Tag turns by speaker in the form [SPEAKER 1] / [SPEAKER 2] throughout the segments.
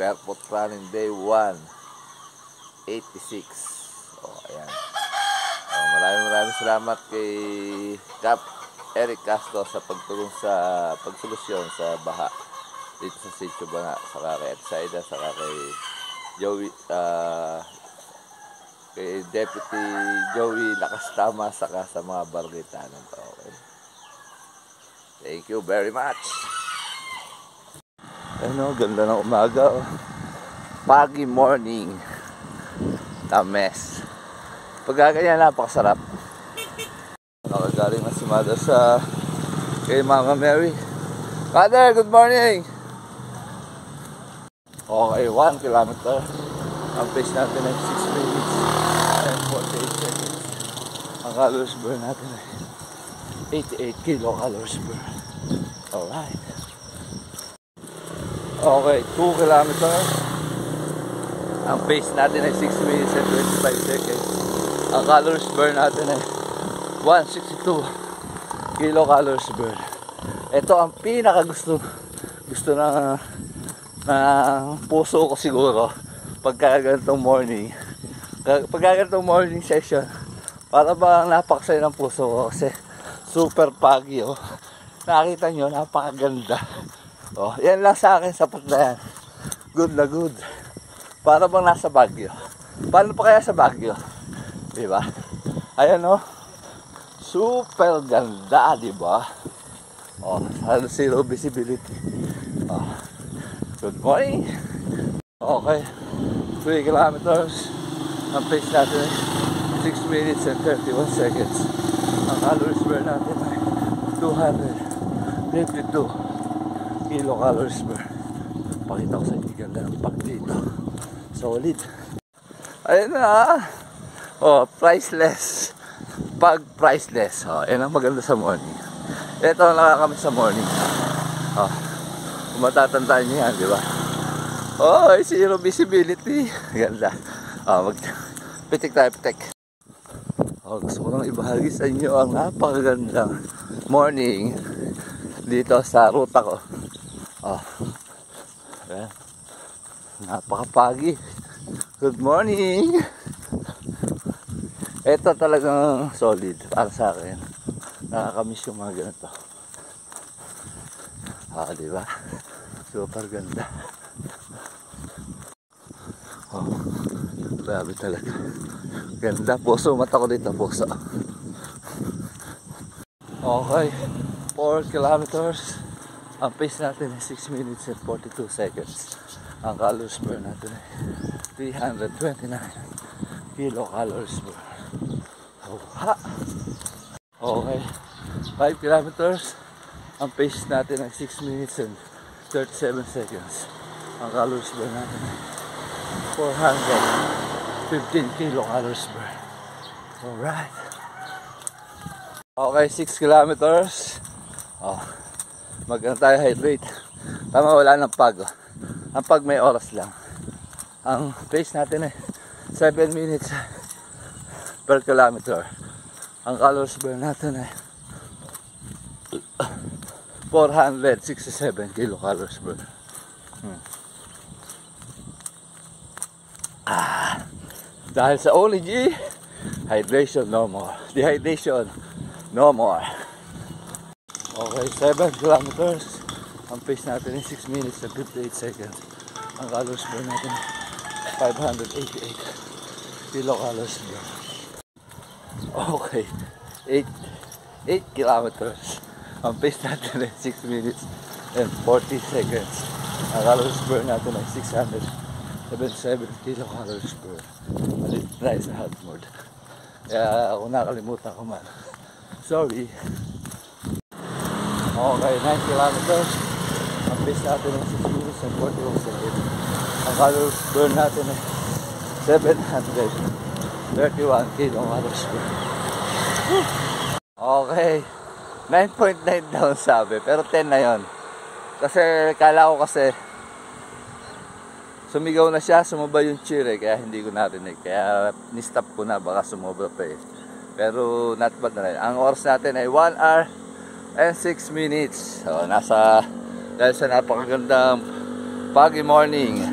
[SPEAKER 1] Airport Running Day 1, 86. Ayan. Maraming salamat kay Cap Eric Castro sa pagtulong sa pagsolusyon sa baha dito sa Sitio Banga, saka kay Etsaida, saka kay Joey, kay Deputy Joey Lakastama, saka sa mga barangay-tanan. Okay. Thank you very much. Ano, ganda ng umaga. Pagi morning. Tames. Pagkaganyan, napakasarap. Nakagaling na si Mother sa kay Mama Mary. Mother, good morning! Okay, 1 kilometer. Ang pace natin ay 6 minutes and 48 seconds. Ang calories burn natin ay 88 kilocalories burn. Alright. Okay, 2 kilometers. Ang pace natin ay 6 minutes and 25 seconds. Ang calories burn natin ay 162 kilocalories burn. Ito ang pinaka gusto na puso ko siguro pagka ganitong morning. Pagka ganitong morning session, para bang napakasaya ng puso ko kasi super pagi. Nakita nyo, napakaganda. Yan lang sa akin, sapat na yan. Good na good. Para bang nasa Baguio. Paano pa kaya sa Baguio? Diba? Ayan super ganda, diba? Halos zero visibility. Good morning. Okay, 3 kilometers. Ang pace natin ay 6 minutes and 31 seconds. Ang calories burn natin ay 252 kilocalories burn. Pakita ko sa inyo ganda ng pag dito. Solid. Ayun na. Priceless. Pag priceless. Yan ang maganda sa morning. Ito ang nakakami sa morning. Kung matatandaan nyo yan, di ba? Zero visibility. Ganda. Pitik tayo, pitik. Gusto ko nang ibahagi sa inyo ang napakagandang morning dito sa ruta ko. Ayan. Napakapagi. Good morning. Ito talagang solid para sa akin. Nakakamiss yung mga ganito. Diba? Super ganda. Grabe talaga. Ganda. Puso. Mata ko dito. Puso. Okay. 4 kilometers. Ang pace natin ay 6 minutes and 42 seconds. Ang calories burn natin ay 329 kilocalories burn. Okay. 5 kilometers. Ang pace natin ay 6 minutes and 37 seconds. Ang calories burn natin ay 415 kilocalories burn. Alright. Okay, 6 kilometers. Maganda tayo hydrate. Tama, wala ng pag. Ang pag may oras lang. Ang pace natin ay 7 minutes per kilometer. Ang calories burn natin ay 467 kilocalories burn. Dahil sa only G, hydration no more. Dehydration no more. Okay, 7 kilometers. Ang pace natin ay 6 minutes and 58 seconds. Ang calories burn natin ay 588 kilocalories burn. Okay, 8 kilometers. Ang pace natin ay 6 minutes and 40 seconds. Ang calories burn natin ay 677 kilocalories burn. Malit na sa hard mode. Kaya ako nakalimutan ko man. Sorry. Okay, 9 kilometers. Ang pace natin ay 6 minutes and 41 seconds. Ang calories burn natin ay 731 kilocalories burn. Okay. 9.9 daw sabi, pero 10 na yon. Kasi kala ko kasi sumigaw na siya, sumaba yung cheer kaya hindi ko narinig. Kaya ni-stop ko na, baka sumobra pa Pero not bad na rin. Ang oras natin ay 1 hour and 6 minutes. So, dahil sa napakagandang pagi morning,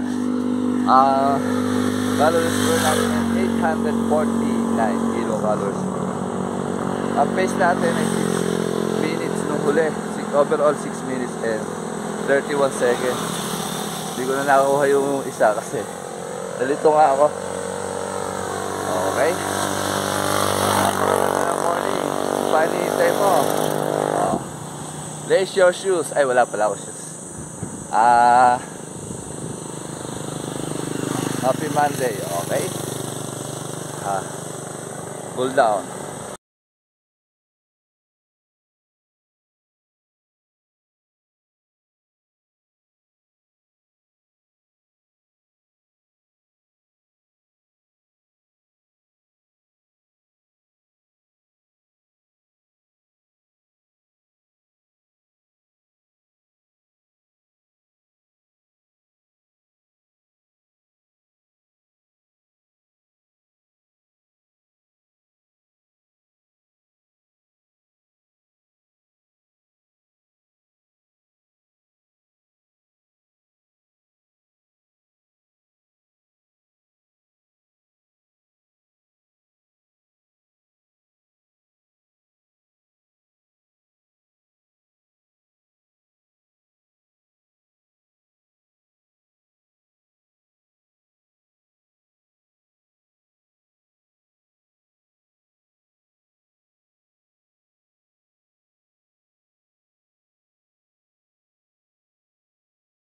[SPEAKER 1] Calories per natin ay 849 kilocalories. Ang pace natin ay 6 minutes nung huli. Overall 6 minutes and 31 seconds. Hindi ko na nakuha yung isa kasi nalito nga ako. Okay. Napakaganda ng morning. Paano hintay mo? Lace your shoes. Ay, wala pala ako shoes. Happy Monday. Okay. Cool down.